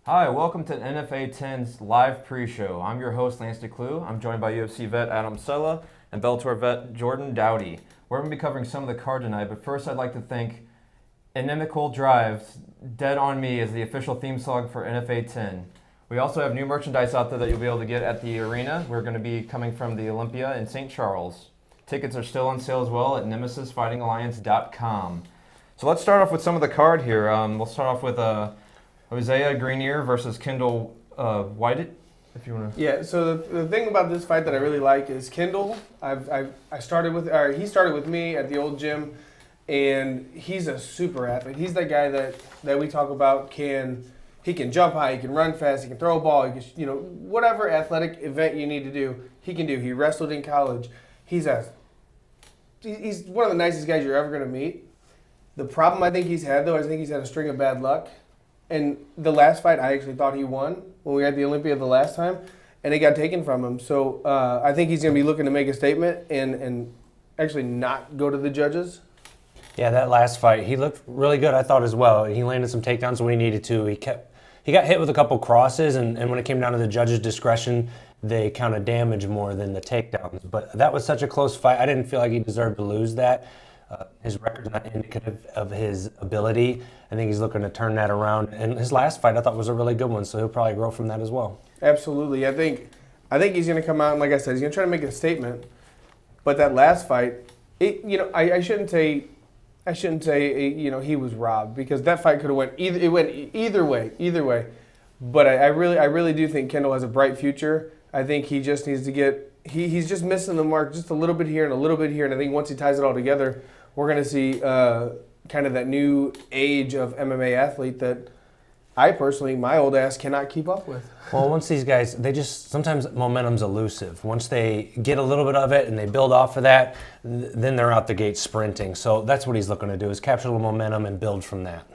Hi, welcome to NFA 10's live pre-show. I'm your host, Lance DeClue. I'm joined by UFC vet Adam Sella and Bellator vet Jordan Dowdy. We're going to be covering some of the card tonight, but first I'd like to thank Inimical Drives, Dead on Me is the official theme song for NFA 10. We also have new merchandise out there that you'll be able to get at the arena. We're going to be coming from the Olympia in St. Charles. Tickets are still on sale as well at nemesisfightingalliance.com. So let's start off with some of the card here. We'll start off with Hosea Greenier versus Kendall Whited, if you want to. Yeah. So the thing about this fight that I really like is Kendall. He started with me at the old gym, and he's a super athlete. He's that guy that we talk about he can jump high, he can run fast, he can throw a ball, he can, whatever athletic event you need to do, he can do. He wrestled in college. He's one of the nicest guys you're ever going to meet. The problem I think he's had, though, I think he's had a string of bad luck. And the last fight, I actually thought he won when we were at the Olympia the last time, and it got taken from him. So I think he's going to be looking to make a statement and actually not go to the judges. Yeah, that last fight, he looked really good, I thought, as well. He landed some takedowns when he needed to. He got hit with a couple crosses, and when it came down to the judges' discretion, they counted damage more than the takedowns. But that was such a close fight. I didn't feel like he deserved to lose that. His record's not indicative of his ability. I think he's looking to turn that around. And his last fight I thought was a really good one, so he'll probably grow from that as well. Absolutely. I think he's going to come out and, like I said, he's going to try to make a statement. But that last fight, I shouldn't say he was robbed, because that fight could have went either way. But I really do think Kendall has a bright future. I think he just needs to get he's just missing the mark just a little bit here and a little bit here, and I think once he ties it all together, we're going to see kind of that new age of MMA athlete that I personally, my old ass, cannot keep up with. Well, once these guys, sometimes momentum's elusive. Once they get a little bit of it and they build off of that, then they're out the gate sprinting. So that's what he's looking to do, is capture a little momentum and build from that.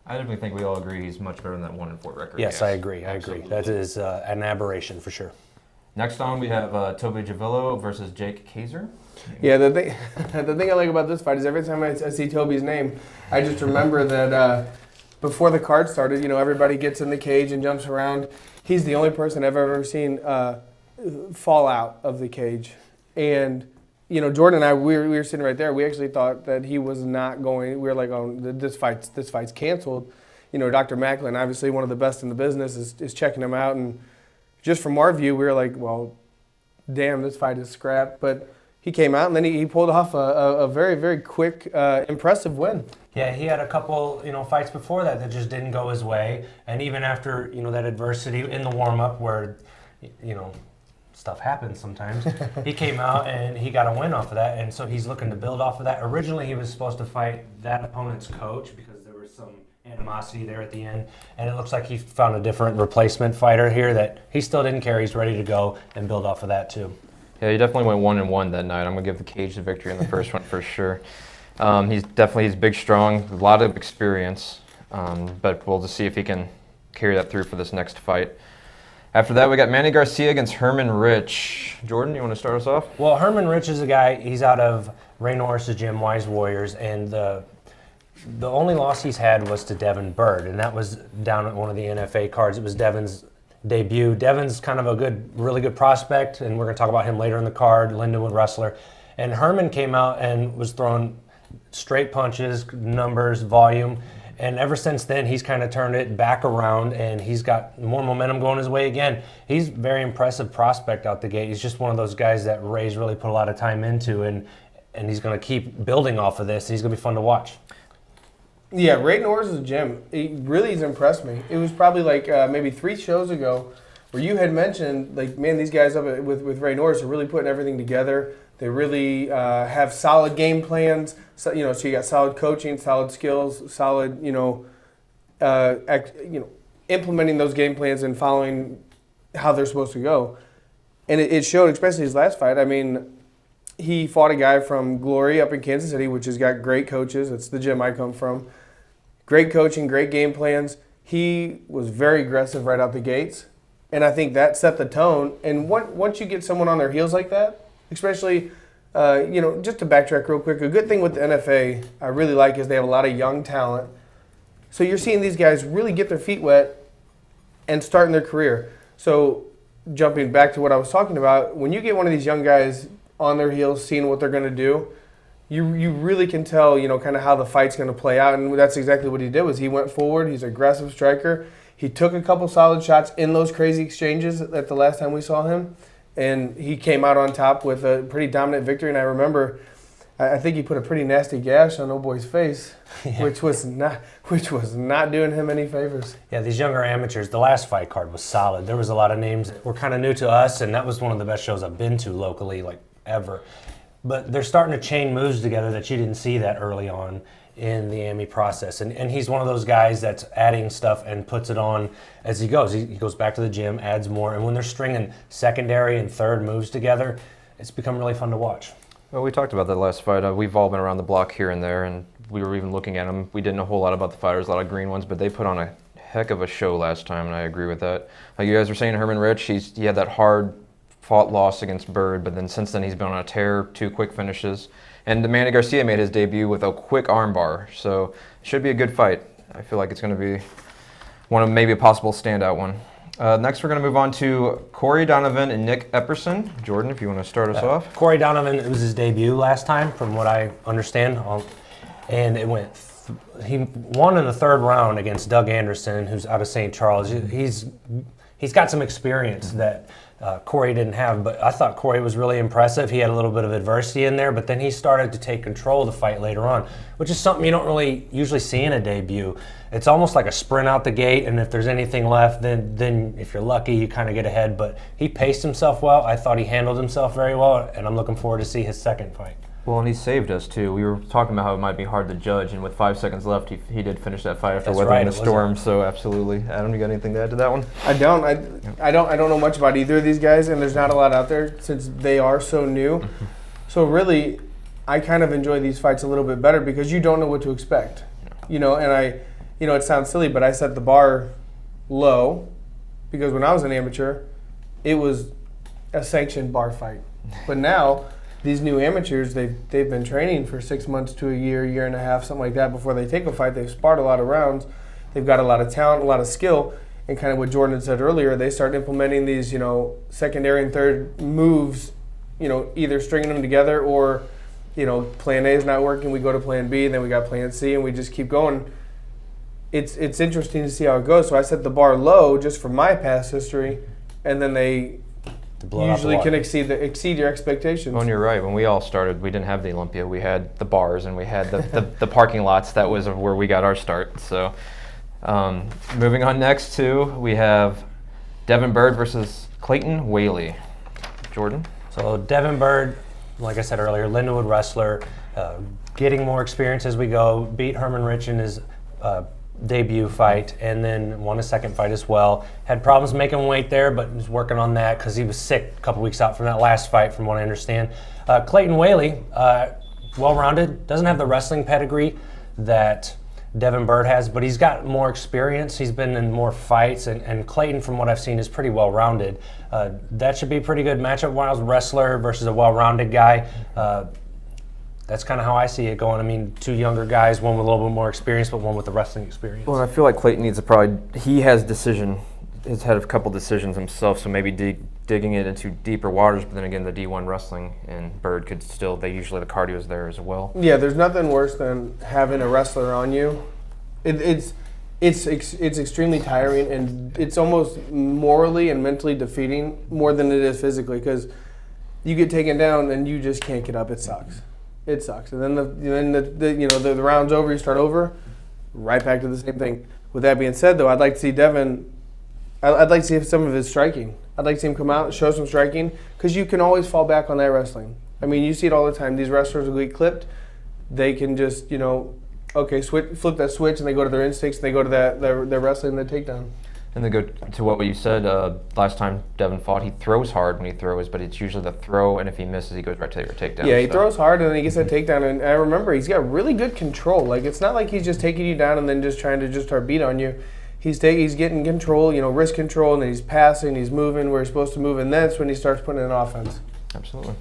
I definitely think we all agree he's much better than that 1-4 record. Yes, I agree. That is an aberration for sure. Next on, we have Tobago versus Jake Kaiser. Yeah, the thing I like about this fight is every time I see Toby's name, I just remember that before the card started, everybody gets in the cage and jumps around. He's the only person I've ever seen fall out of the cage. And, Jordan and I, we were sitting right there. We actually thought that he was not going. We were like, oh, this fight's canceled. Dr. Macklin, obviously one of the best in the business, is checking him out. And just from our view, we were like, well, damn, this fight is scrapped. But he came out, and then he pulled off a very, very quick, impressive win. Yeah, he had a couple, fights before that just didn't go his way. And even after, that adversity in the warm-up where, stuff happens sometimes, he came out and he got a win off of that. And so he's looking to build off of that. Originally, he was supposed to fight that opponent's coach because there was some animosity there at the end. And it looks like he found a different replacement fighter here that he still didn't care. He's ready to go and build off of that, too. Yeah, he definitely went 1-1 that night. I'm going to give the cage the victory in the first one for sure. He's big, strong, a lot of experience, but we'll just see if he can carry that through for this next fight. After that, we got Manny Garcia against Herman Rich. Jordan, you want to start us off? Well, Herman Rich is a guy, he's out of Ray Norris's gym, Wise Warriors, and the only loss he's had was to Devin Bird, and that was down at one of the NFA cards. It was Devin's debut. Devin's kind of a really good prospect, and we're going to talk about him later in the card, Lindenwood wrestler. And Herman came out and was throwing straight punches, numbers, volume, and ever since then he's kind of turned it back around and he's got more momentum going his way again. He's a very impressive prospect out the gate. He's just one of those guys that Ray's really put a lot of time into, and he's going to keep building off of this. He's going to be fun to watch. Yeah, Ray Norris' gym, it really has impressed me. It was probably like maybe 3 shows ago where you had mentioned, like, man, these guys up with Ray Norris are really putting everything together. They really have solid game plans. So, so you got solid coaching, solid skills, solid, implementing those game plans and following how they're supposed to go. And it showed, especially his last fight. I mean, he fought a guy from Glory up in Kansas City, which has got great coaches. It's the gym I come from. Great coaching, great game plans. He was very aggressive right out the gates. And I think that set the tone. And once you get someone on their heels like that, especially, just to backtrack real quick, a good thing with the NFA I really like is they have a lot of young talent. So you're seeing these guys really get their feet wet and starting their career. So jumping back to what I was talking about, when you get one of these young guys on their heels, seeing what they're going to do, you really can tell, kind of how the fight's going to play out. And that's exactly what he did. Was he went forward. He's an aggressive striker. He took a couple solid shots in those crazy exchanges at the last time we saw him, and he came out on top with a pretty dominant victory. And I remember, I think he put a pretty nasty gash on old boy's face, yeah. which was not doing him any favors. Yeah, these younger amateurs, the last fight card was solid. There was a lot of names that were kind of new to us, and that was one of the best shows I've been to locally, like ever. But they're starting to chain moves together that you didn't see that early on in the AMI process. And he's one of those guys that's adding stuff and puts it on as he goes. He goes back to the gym, adds more, and when they're stringing secondary and third moves together, it's become really fun to watch. Well, we talked about that last fight. We've all been around the block here and there, and we were even looking at them. We didn't know a whole lot about the fighters, a lot of green ones, but they put on a heck of a show last time, and I agree with that. Like you guys were saying, Herman Rich, he had that hard-fought loss against Bird, but then since then he's been on a tear, 2 quick finishes. And Manny Garcia made his debut with a quick armbar, so it should be a good fight. I feel like it's going to be one of maybe a possible standout one. Next, we're going to move on to Corey Donovan and Nick Epperson. Jordan, if you want to start us off. Corey Donovan, it was his debut last time, from what I understand, and it went. He won in the 3rd round against Doug Anderson, who's out of St. Charles. He's got some experience that Corey didn't have, but I thought Corey was really impressive. He had a little bit of adversity in there, but then he started to take control of the fight later on, which is something you don't really usually see in a debut. It's almost like a sprint out the gate, and if there's anything left, then if you're lucky, you kind of get ahead. But he paced himself well. I thought he handled himself very well, and I'm looking forward to see his second fight. Well, and he saved us, too. We were talking about how it might be hard to judge, and with 5 seconds left, he did finish that fight after weathering the storm, so absolutely. Adam, you got anything to add to that one? I don't. I don't know much about either of these guys, and there's not a lot out there since they are so new. So really, I kind of enjoy these fights a little bit better because you don't know what to expect. And it sounds silly, but I set the bar low because when I was an amateur, it was a sanctioned bar fight. But now, these new amateurs, they've been training for 6 months to a year and a half, something like that, before they take a fight. They've sparred a lot of rounds. They've got a lot of talent, a lot of skill, and kind of what Jordan had said earlier, they start implementing these, secondary and third moves, either stringing them together or, plan A is not working, we go to plan B, and then we got plan C, and we just keep going. It's interesting to see how it goes. So I set the bar low just for my past history, and then they usually can exceed your expectations. Well, and you're right. When we all started, we didn't have the Olympia. We had the bars and we had the parking lots. That was where we got our start. So moving on next we have Devin Bird versus Clayton Whaley. Jordan? So Devin Bird, like I said earlier, Lindenwood wrestler, getting more experience as we go, beat Herman Rich in his debut fight, and then won a second fight as well. Had problems making weight there, but was working on that because he was sick a couple weeks out from that last fight, from what I understand. Clayton Whaley, well-rounded, doesn't have the wrestling pedigree that Devin Bird has, but he's got more experience. He's been in more fights, and Clayton, from what I've seen, is pretty well-rounded. That should be a pretty good matchup-wise, wrestler versus a well-rounded guy. That's kind of how I see it going. I mean, 2 younger guys, one with a little bit more experience, but one with the wrestling experience. Well, I feel like Clayton needs to he has had a couple decisions himself, so maybe digging it into deeper waters, but then again, the D1 wrestling and Bird could still, usually the cardio is there as well. Yeah, there's nothing worse than having a wrestler on you. It's extremely tiring, and it's almost morally and mentally defeating more than it is physically, because you get taken down and you just can't get up. It sucks. It sucks. And then the round's over, you start over. right back to the same thing. With that being said, though, I'd like to see Devin. I'd like to see some of his striking. I'd like to see him come out and show some striking, because you can always fall back on that wrestling. I mean, you see it all the time. These wrestlers will get clipped. They can just, okay, flip that switch, and they go to their instincts, and they go to their wrestling and the takedown. And then go to what you said last time Devin fought. He throws hard when he throws, but it's usually the throw, and if he misses, he goes right to your takedown. Yeah, he throws hard, and then he gets that takedown. And I remember, he's got really good control. Like, it's not like he's just taking you down and then just trying to just start beat on you. He's getting control, wrist control, and then he's passing, he's moving where he's supposed to move, and that's when he starts putting in offense. Absolutely.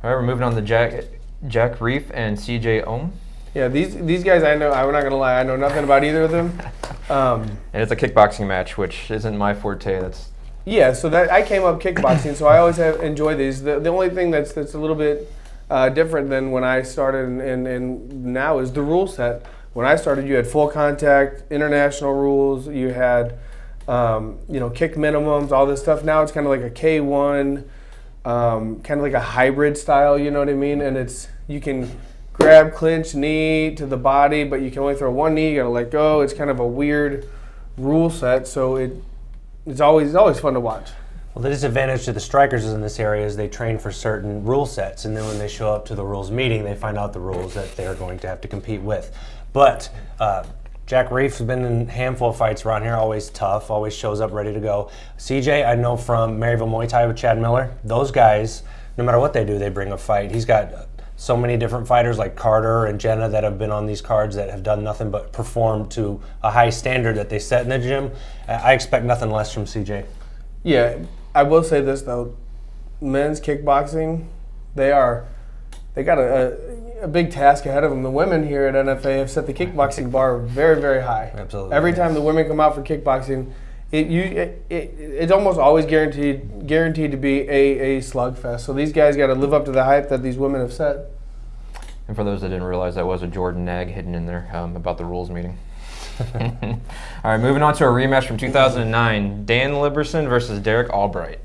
All right, we're moving on to Jack Reef and CJ Ohm. Yeah, these guys, I'm not going to lie, I know nothing about either of them. And it's a kickboxing match, which isn't my forte. So I came up kickboxing, so I always enjoy these. The only thing that's a little bit different than when I started and now is the rule set. When I started, you had full contact, international rules, you had kick minimums, all this stuff. Now it's kind of like a K1, kind of like a hybrid style, you know what I mean? And you can grab, clinch, knee to the body, but you can only throw one knee, you gotta let go. It's kind of a weird rule set, so it's always fun to watch. Well, the disadvantage to the strikers in this area is they train for certain rule sets, and then when they show up to the rules meeting, they find out the rules that they're going to have to compete with. But Jack Reef's been in a handful of fights around here, always tough, always shows up ready to go. CJ, I know from Maryville Muay Thai with Chad Miller, those guys, no matter what they do, they bring a fight. He's got so many different fighters like Carter and Jenna that have been on these cards that have done nothing but perform to a high standard that they set in the gym. I expect nothing less from CJ. Yeah, I will say this though, men's kickboxing, they got a big task ahead of them. The women here at NFA have set the kickboxing bar very, very high. Absolutely. Every time the women come out for kickboxing, it's almost always guaranteed to be a slugfest. So these guys got to live up to the hype that these women have set. And for those that didn't realize, that was a Jordan nag hidden in there about the rules meeting. All right, moving on to a rematch from 2009, Dan Liberson versus Derek Albright.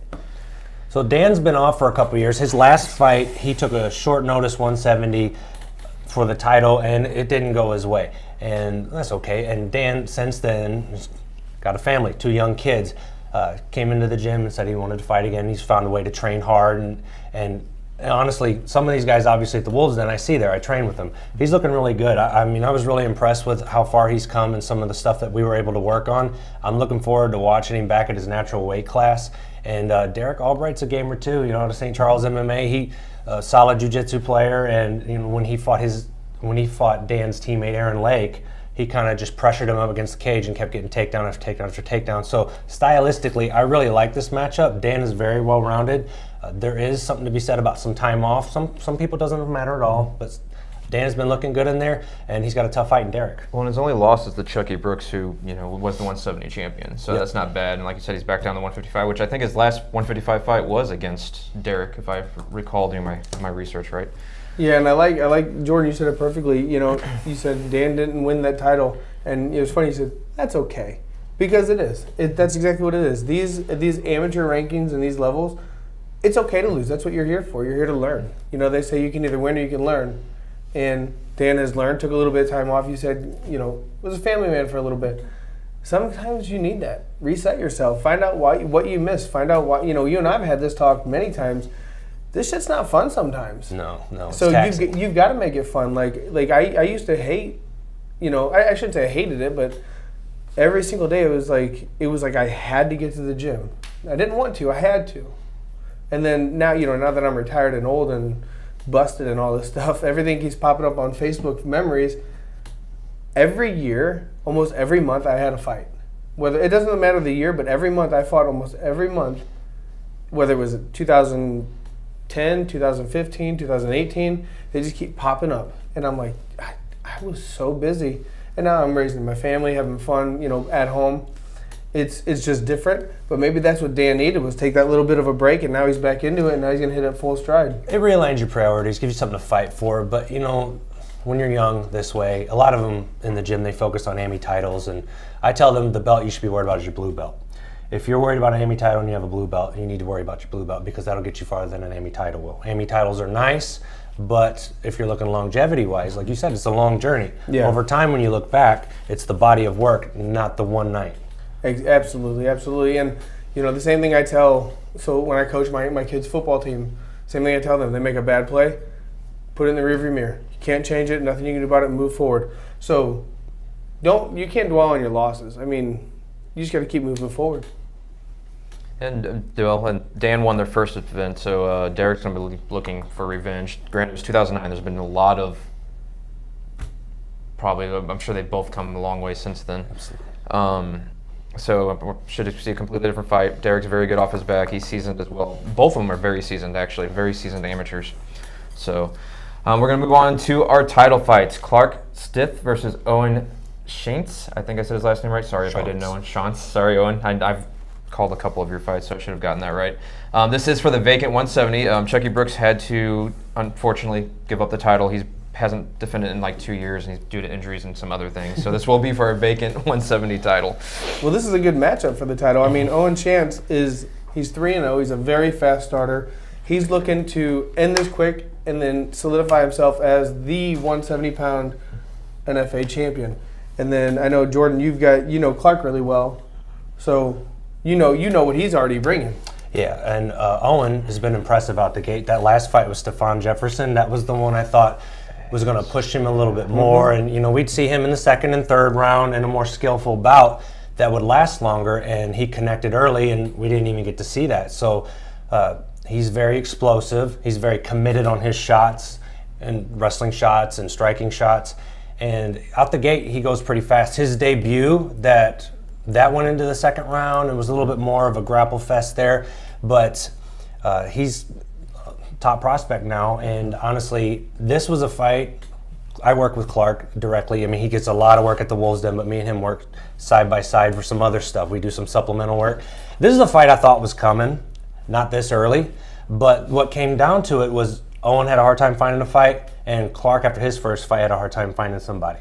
So Dan's been off for a couple years. His last fight, he took a short notice 170 for the title, and it didn't go his way. And that's okay. And Dan, since then, got a family, 2 young kids, came into the gym and said he wanted to fight again. He's found a way to train hard. And honestly, some of these guys, obviously, at the Wolves Den, I see there, I train with him. He's looking really good. I mean, I was really impressed with how far he's come and some of the stuff that we were able to work on. I'm looking forward to watching him back at his natural weight class. And Derek Albright's a gamer too, out of St. Charles MMA. He a solid jiu-jitsu player, and when he fought Dan's teammate Aaron Lake, he kind of just pressured him up against the cage and kept getting takedown after takedown after takedown. So stylistically, I really like this matchup. Dan is very well-rounded. There is something to be said about some time off. Some people doesn't matter at all, but Dan's been looking good in there, and he's got a tough fight in Derek. Well, and his only loss is to Chucky Brooks, who was the 170 champion. So That's not bad. And like you said, he's back down to 155, which I think his last 155 fight was against Derek, if I recall doing my research right. Yeah, and I like Jordan. You said it perfectly. You said Dan didn't win that title, and it was funny. You said that's okay, because it is. That's exactly what it is. These amateur rankings and these levels, it's okay to lose. That's what you're here for. You're here to learn. They say you can either win or you can learn. And Dan has learned, took a little bit of time off. You said, was a family man for a little bit. Sometimes you need that. Reset yourself. Find out what you missed. Find out why. You and I have had this talk many times. This shit's not fun sometimes. No. So you've got to make it fun. Like I used to hate. I shouldn't say I hated it, but every single day it was like I had to get to the gym. I didn't want to. I had to. And then now now that I'm retired and old and busted and all this stuff, everything keeps popping up on Facebook memories. Every year, almost every month, I had a fight. Whether it doesn't matter the year, but every month I fought almost every month. Whether it was 2010, 2015, 2018, they just keep popping up, and I'm like, I was so busy, and now I'm raising my family, having fun, at home. It's just different, but maybe that's what Dan needed, was take that little bit of a break, and now he's back into it, and now he's going to hit it full stride. It realigns your priorities, gives you something to fight for, but when you're young this way, a lot of them in the gym, they focus on AMI titles, and I tell them the belt you should be worried about is your blue belt. If you're worried about an AMI title and you have a blue belt, you need to worry about your blue belt, because that'll get you farther than an AMI title will. AMI titles are nice, But if you're looking longevity-wise, like you said, it's a long journey. Yeah. Over time, when you look back, it's the body of work, not the one night. Absolutely, absolutely. And, the same thing I tell, so when I coach my kids' football team, same thing I tell them, they make a bad play, put it in the rearview mirror. You can't change it, nothing you can do about it, move forward. So you can't dwell on your losses. I mean, you just got to keep moving forward. And Dan won their first event, so Derek's going to be looking for revenge. Granted, it was 2009. There's been a lot of, I'm sure they've both come a long way since then. Absolutely. So should see a completely different fight. Derek's very good off his back. He's seasoned as well. Both of them are very seasoned, actually, very seasoned amateurs. So we're going to move on to our title fights. Clark Stith versus Owen Shanks. I think I said his last name right. Sorry if I didn't know. Shanks. Sorry, Owen. I've called a couple of your fights, so I should have gotten that right. This is for the vacant 170. Chucky Brooks had to, unfortunately, give up the title. He hasn't defended in like 2 years, and he's due to injuries and some other things. So this will be for a vacant 170 title. Well, this is a good matchup for the title. I mean, Owen Shanks he's 3-0. He's a very fast starter. He's looking to end this quick and then solidify himself as the 170-pound NFA champion. And then I know, Jordan, Clark really well, so you know what he's already bringing. Yeah, and Owen has been impressive out the gate. That last fight with Stephon Jefferson, that was the one I thought was going to push him a little bit more. And, we'd see him in the second and third round in a more skillful bout that would last longer, and he connected early, and we didn't even get to see that. So he's very explosive. He's very committed on his shots and wrestling shots and striking shots. And out the gate, he goes pretty fast. His debut, that went into the second round. It was a little bit more of a grapple fest there, but he's top prospect now. And honestly, this was a fight. I work with Clark directly. I mean, he gets a lot of work at the Wolves Den, but me and him work side by side for some other stuff. We do some supplemental work. This is a fight I thought was coming, not this early, but what came down to it was Owen had a hard time finding a fight, and Clark, after his first fight, had a hard time finding somebody.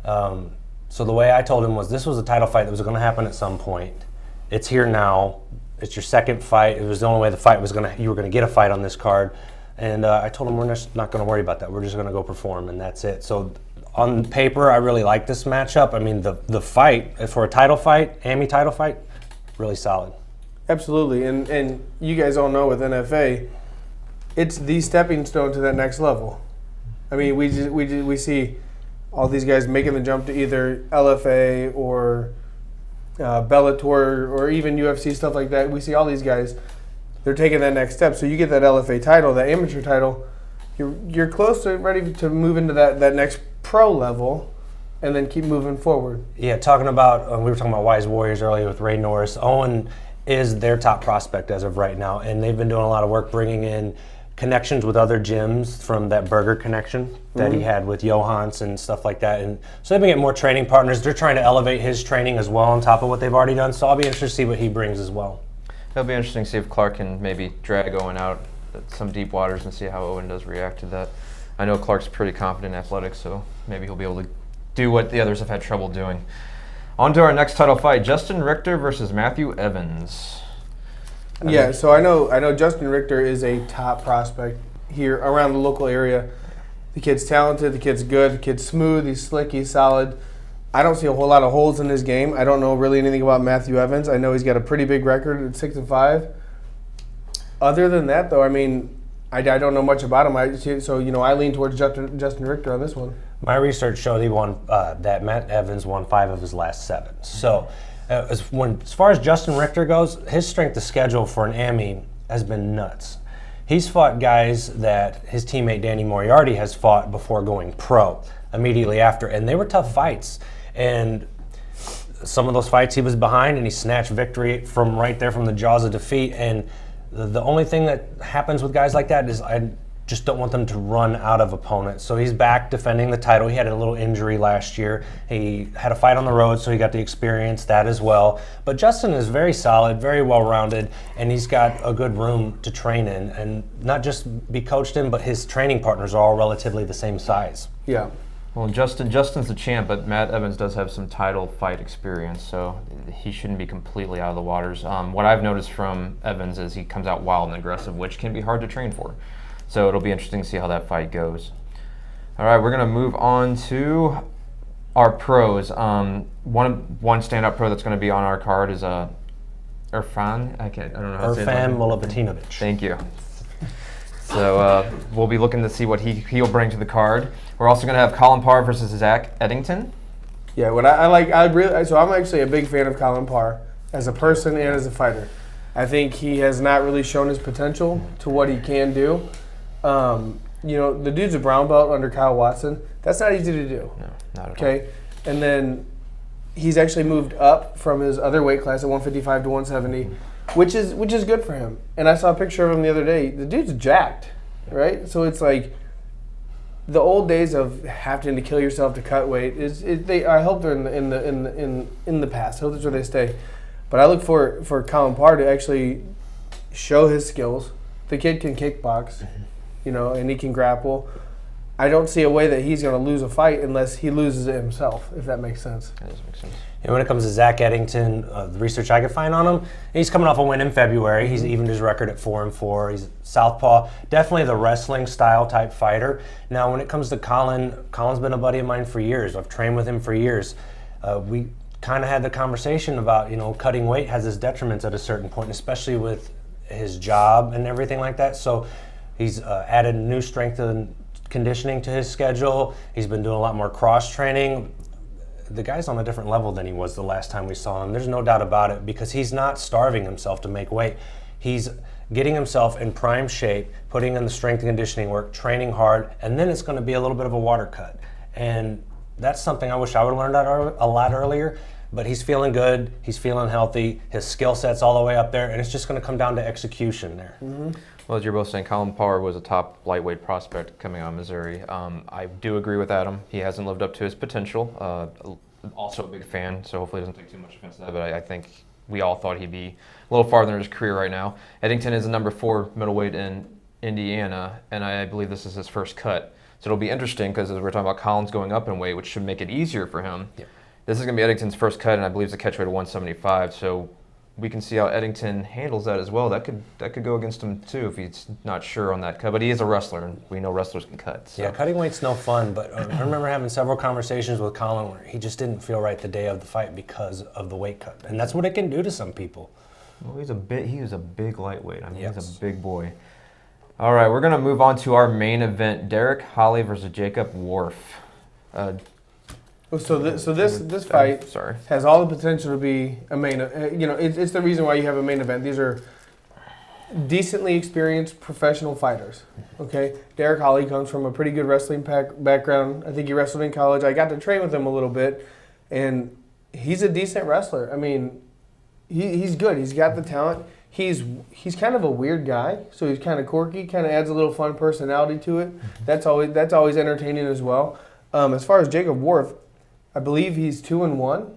So the way I told him was this was a title fight that was going to happen at some point. It's here now. It's your second fight. It was the only way the fight was you were going to get a fight on this card. And I told him we're just not going to worry about that. We're just going to go perform, and that's it. So on paper, I really like this matchup. I mean, the fight, for a title fight, AMI title fight, really solid. Absolutely. And you guys all know with NFA, it's the stepping stone to that next level. I mean, we see all these guys making the jump to either LFA or Bellator or even UFC, stuff like that. We see all these guys, they're taking that next step. So you get that LFA title, that amateur title, you're close to ready to move into that next pro level and then keep moving forward. Yeah, talking about, we were talking about Wise Warriors earlier with Ray Norris. Owen is their top prospect as of right now, and they've been doing a lot of work bringing in connections with other gyms from that burger connection that he had with Johans and stuff like that. And so they've been getting more training partners. They're trying to elevate his training as well on top of what they've already done. So I'll be interested to see what he brings as well. It'll be interesting to see if Clark can maybe drag Owen out at some deep waters and see how Owen does react to that. I know Clark's pretty confident in athletics, so maybe he'll be able to do what the others have had trouble doing. On to our next title fight, Justin Richter versus Matthew Evans. Yeah, so I know Justin Richter is a top prospect here around the local area. The kid's talented, the kid's good, the kid's smooth, he's slick, he's solid. I don't see a whole lot of holes in his game. I don't know really anything about Matthew Evans. I know he's got a pretty big record at 6-5. Other than that, though, I mean, I don't know much about him. I lean towards Justin Richter on this one. My research showed that Matt Evans won 5 of his last 7. So as far as Justin Richter goes, his strength of schedule for an AMI has been nuts. He's fought guys that his teammate Danny Moriarty has fought before going pro immediately after, and they were tough fights. And some of those fights he was behind, and he snatched victory from right there from the jaws of defeat. And the only thing that happens with guys like that is I just don't want them to run out of opponents. So he's back defending the title. He had a little injury last year. He had a fight on the road, so he got to experience that as well. But Justin is very solid, very well-rounded, and he's got a good room to train in. And not just be coached in, but his training partners are all relatively the same size. Yeah. Well, Justin's the champ, but Matt Evans does have some title fight experience, so he shouldn't be completely out of the waters. What I've noticed from Evans is he comes out wild and aggressive, which can be hard to train for. So it'll be interesting to see how that fight goes. All right, we're going to move on to our pros. One standout pro that's going to be on our card is Irfan. I don't know how to say his name. Mulabatinovich. Thank you. So we'll be looking to see what he'll bring to the card. We're also going to have Colin Parr versus Zach Eddington. Yeah, what I'm actually a big fan of Colin Parr as a person and as a fighter. I think he has not really shown his potential to what he can do. The dude's a brown belt under Kyle Watson. That's not easy to do. No, not at all. Okay, and then he's actually moved up from his other weight class at 155 to 170, which is good for him. And I saw a picture of him the other day. The dude's jacked, right? So it's like the old days of having to kill yourself to cut weight I hope they're in the past. I hope that's where they stay. But I look for Colin Parr to actually show his skills. The kid can kickbox, and he can grapple. I don't see a way that he's going to lose a fight unless he loses it himself, if that makes sense. That does make sense. And when it comes to Zach Eddington, the research I could find on him, he's coming off a win in February. He's evened his record at 4-4. He's southpaw, definitely the wrestling style type fighter. Now, when it comes to Colin's been a buddy of mine for years. I've trained with him for years. We kind of had the conversation about, cutting weight has its detriments at a certain point, especially with his job and everything like that. So he's added new strength and conditioning to his schedule. He's been doing a lot more cross training. The guy's on a different level than he was the last time we saw him. There's no doubt about it, because he's not starving himself to make weight. He's getting himself in prime shape, putting in the strength and conditioning work, training hard, and then it's going to be a little bit of a water cut. And that's something I wish I would have learned a lot earlier. But he's feeling good. He's feeling healthy. His skill set's all the way up there, and it's just going to come down to execution there. Mm-hmm. Well, as you're both saying, Colin Parr was a top lightweight prospect coming out of Missouri. I do agree with Adam. He hasn't lived up to his potential. Also a big fan, so hopefully he doesn't take too much offense to that, but I think we all thought he'd be a little farther in his career right now. Eddington is the number 4 middleweight in Indiana, and I believe this is his first cut. So it'll be interesting, because as we're talking about Collins going up in weight, which should make it easier for him. Yeah. This is going to be Eddington's first cut, and I believe it's a catch weight of 175, so we can see how Eddington handles that as well. That could go against him too if he's not sure on that cut. But he is a wrestler, and we know wrestlers can cut. So. Yeah, cutting weight's no fun. But I remember having several conversations with Colin where he just didn't feel right the day of the fight because of the weight cut, and that's what it can do to some people. Well, he was a big lightweight. I mean, yes. He's a big boy. All right, we're gonna move on to our main event: Derek Holly versus Jacob Wharf. So this fight has all the potential to be a main. It's the reason why you have a main event. These are decently experienced professional fighters. Okay, Derek Holly comes from a pretty good wrestling background. I think he wrestled in college. I got to train with him a little bit, and he's a decent wrestler. I mean, he's good. He's got the talent. He's kind of a weird guy, so he's kind of quirky. Kind of adds a little fun personality to it. That's always entertaining as well. As far as Jacob Wharf, I believe he's 2-1,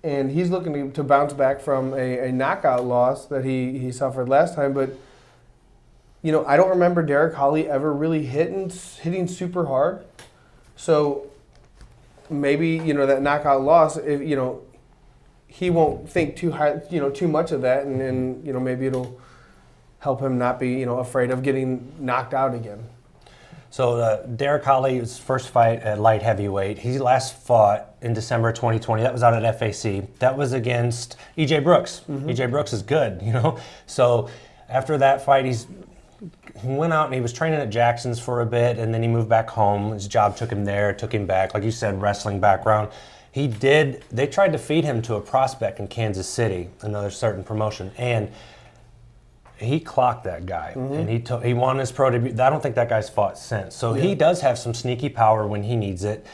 and he's looking to bounce back from a knockout loss that he suffered last time. But I don't remember Derek Holly ever really hitting super hard. So maybe that knockout loss, if he won't think too much of that, and maybe it'll help him not be afraid of getting knocked out again. So Derek Holly's first fight at light heavyweight, he last fought in December 2020. That was out at FAC. That was against E.J. Brooks. Mm-hmm. E.J. Brooks is good, So after that fight, he went out and he was training at Jackson's for a bit, and then he moved back home. His job took him there, took him back. Like you said, wrestling background. They tried to feed him to a prospect in Kansas City, another certain promotion, and he clocked that guy, mm-hmm. and he won his pro debut. I don't think that guy's fought since. So He does have some sneaky power when he needs it.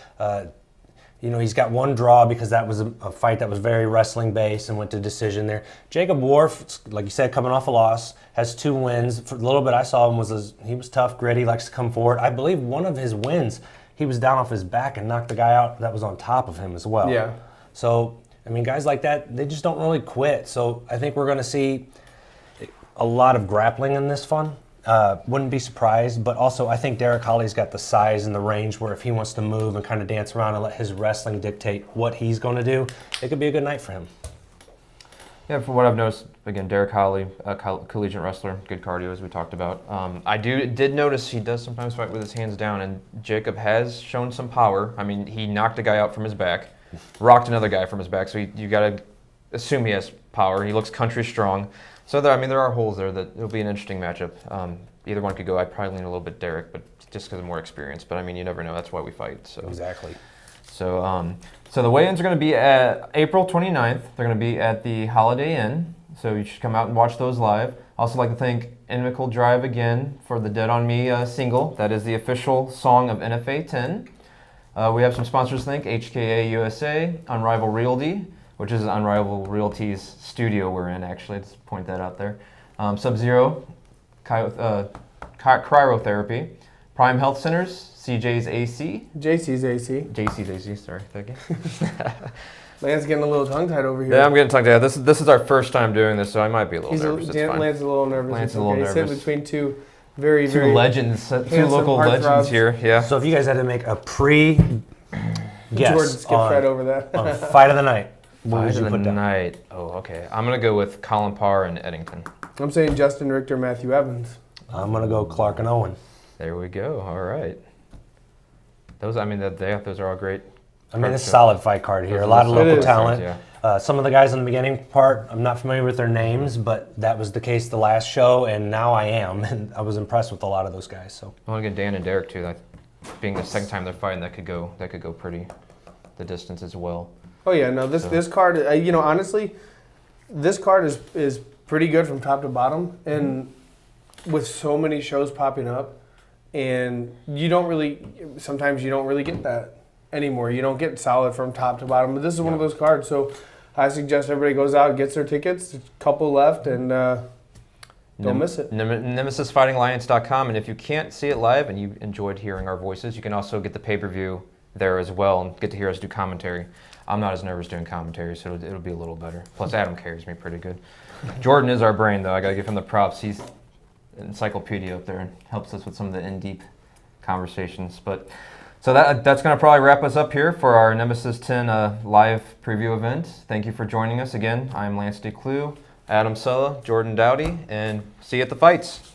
He's got one draw because that was a fight that was very wrestling based and went to decision there. Jacob Wharf, like you said, coming off a loss, has 2 wins. For the little bit I saw him he was tough, gritty, likes to come forward. I believe one of his wins, he was down off his back and knocked the guy out that was on top of him as well. Yeah. So, guys like that, they just don't really quit. So I think we're going to see a lot of grappling in this one. Wouldn't be surprised, but also I think Derek Holly's got the size and the range where if he wants to move and kind of dance around and let his wrestling dictate what he's going to do, it could be a good night for him. Yeah, from what I've noticed, again, Derek Hawley, collegiate wrestler, good cardio as we talked about. I did notice he does sometimes fight with his hands down, and Jacob has shown some power. I mean, he knocked a guy out from his back, rocked another guy from his back, so you got to assume he has power. He looks country strong. So there are holes there that it'll be an interesting matchup. Either one could go. I'd probably lean a little bit Derek, but just because of more experience. But I mean, you never know. That's why we fight. So Exactly. So the weigh-ins are going to be at April 29th. They're going to be at the Holiday Inn. So you should come out and watch those live. Also like to thank Inimical Drive again for the Dead on Me single. That is the official song of NFA 10. We have some sponsors to thank: HKA USA, Unrivaled Realty, which is Unrivaled Realty's studio we're in, actually. Let's point that out there. Sub-Zero, Cryotherapy, Prime Health Centers, CJ's AC. JC's AC. JC's AC, sorry. Thank you. Lance getting a little tongue-tied over here. Yeah, I'm getting tongue-tied. This is our first time doing this, so I might be a little nervous. It's fine. Lance is a little nervous. Lance is a little nervous. He's sitting between two very legends, two local legends here. Yeah. So if you guys had to make a pre-guess Jordan skipped right over that. on Fight of the Night, what would Fight you of put the down? night. Oh, okay. I'm gonna go with Colin Parr and Eddington. I'm saying Justin Richter, Matthew Evans. I'm going to go Clark and Owen. There we go. All right. Those are all great. I mean, it's a solid fight card here. A lot of It local is. talent. Yeah. Some of the guys in the beginning part, I'm not familiar with their names, but that was the case the last show, and now I am. And I was impressed with a lot of those guys. So. Well, again, Dan and Derek too. That being the second time they're fighting, that could go pretty the distance as well. Oh yeah, no, this card, honestly, this card is pretty good from top to bottom, and with so many shows popping up, and sometimes you don't really get that anymore. You don't get solid from top to bottom, but this is one of those cards. So I suggest everybody goes out, gets their tickets, a couple left, and don't miss it. NemesisFightingAlliance.com, and if you can't see it live and you enjoyed hearing our voices, you can also get the pay-per-view there as well and get to hear us do commentary. I'm not as nervous doing commentary, so it'll be a little better. Plus, Adam carries me pretty good. Jordan is our brain, though. I got to give him the props. He's an encyclopedia up there and helps us with some of the in-deep conversations. So that's going to probably wrap us up here for our Nemesis 10 live preview event. Thank you for joining us again. I'm Lance DeClue, Adam Sulla, Jordan Dowdy, and see you at the fights.